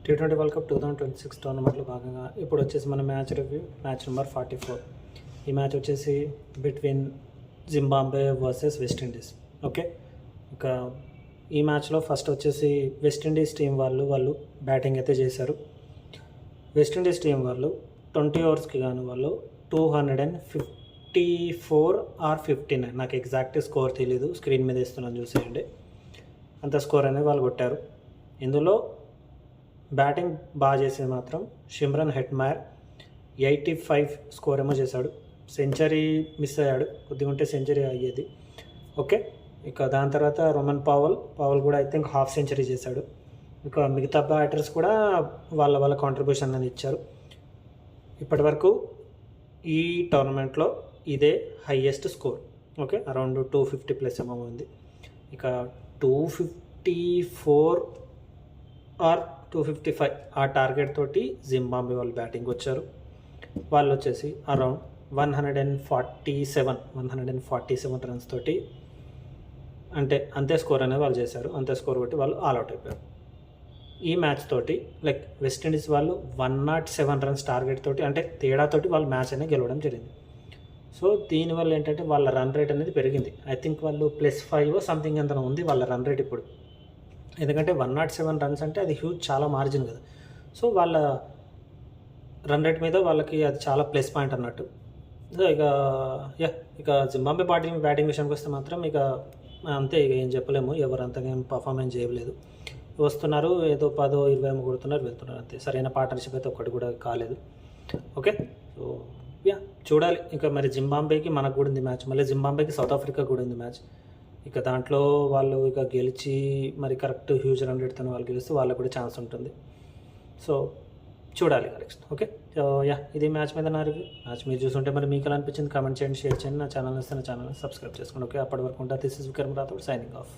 T20 world cup 2026 టోర్నమెంట్లో భాగంగా ఇప్పుడు వచ్చేసి మన మ్యాచ్ రివ్యూ మ్యాచ్ నెంబర్ 44. ఈ మ్యాచ్ వచ్చేసి between Zimbabwe versus West Indies. Okay, ఇక ఈ మ్యాచ్లో ఫస్ట్ వచ్చేసి వెస్టిండీస్ టీం వాళ్ళు బ్యాటింగ్ అయితే చేశారు. వెస్టిండీస్ టీం వాళ్ళు 20 ఓవర్స్కి గాను వాళ్ళు 254 ఆర్ 59, నాకు ఎగ్జాక్ట్ స్కోర్ తెలీదు, స్క్రీన్ మీద ఇస్తున్నాను చూసేయండి. అంత స్కోర్ అనేది వాళ్ళు కొట్టారు. ఇందులో బ్యాటింగ్ బాగా చేసేది మాత్రం షిమ్రన్ హెట్మైర్ 85 స్కోర్ ఏమో చేశాడు. సెంచరీ మిస్ అయ్యాడు, కొద్దిగా ఉంటే సెంచరీ అయ్యేది. ఓకే, ఇక దాని తర్వాత రోమన్ పావల్ కూడా ఐ థింక్ హాఫ్ సెంచరీ చేశాడు. ఇక మిగతా బ్యాటర్స్ కూడా వాళ్ళ కాంట్రిబ్యూషన్ అనేది ఇచ్చారు. ఇప్పటి వరకు ఈ టోర్నమెంట్లో ఇదే హైయెస్ట్ స్కోర్. ఓకే, అరౌండ్ 250+ ఏమో ఉంది. ఇక 254 ఆర్ 255 ఆ టార్గెట్ తోటి జింబాబ్వే వాళ్ళు బ్యాటింగ్ వచ్చారు. వాళ్ళు వచ్చేసి అరౌండ్ 147 రన్స్ తోటి, అంటే అంతే స్కోర్ అనేది వాళ్ళు చేశారు. అంతే స్కోర్ కొట్టి వాళ్ళు ఆల్అవుట్ అయిపోయారు. ఈ మ్యాచ్ తోటి లైక్ వెస్టిండీస్ వాళ్ళు 107 రన్స్ టార్గెట్ తోటి, అంటే తేడాతోటి వాళ్ళు మ్యాచ్ అనేది గెలవడం జరిగింది. సో దీనివల్ల ఏంటంటే వాళ్ళ రన్ రేట్ అనేది పెరిగింది. ఐ థింక్ వాళ్ళు +5 సంథింగ్ ఎంత ఉంది వాళ్ళ రన్ రేట్ ఇప్పుడు. ఎందుకంటే 107 రన్స్ అంటే అది హ్యూజ్, చాలా మార్జిన్ కదా. సో వాళ్ళ రన్ రేట్ మీద వాళ్ళకి అది చాలా ప్లస్ పాయింట్ అన్నట్టు. సో ఇక జింబాబ్వే బ్యాటింగ్ విషయానికి వస్తే మాత్రం ఇక అంతే, ఇక ఏం చెప్పలేము. ఎవరు అంతగా ఏం పర్ఫార్మెన్స్ చేయలేదు. వస్తున్నారు, ఏదో 10-20 కొడుతున్నారు, వెళ్తున్నారు, అంతే. సరైన పార్ట్నర్షిప్ అయితే ఒక్కటి కూడా కాలేదు. ఓకే, సో చూడాలి. ఇక మరి జింబాబ్వేకి మనకు కూడా ఉంది మ్యాచ్, మళ్ళీ జింబాబ్వేకి సౌత్ ఆఫ్రికా కూడా ఉంది మ్యాచ్. ఇక దాంట్లో వాళ్ళు ఇక గెలిచి మరి కరెక్ట్ హ్యూజ్ రన్ రేట్తో వాళ్ళు గెలిస్తే వాళ్ళకు కూడా ఛాన్స్ ఉంటుంది. సో చూడాలి నెక్స్ట్. ఓకే, సో ఇది మ్యాచ్ మీద నా రివ్యూ. మ్యాచ్ మీరు చూసుంటే మరి మీకు ఎలా అనిపించింది కామెంట్ చేయండి, షేర్ చేయండి. నా ఛానల్ వస్తే నా ఛానల్ సబ్స్క్రైబ్ చేసుకోండి. ఓకే, అప్పటి వరకు ఉంటా. This is Vikram Rathod signing off.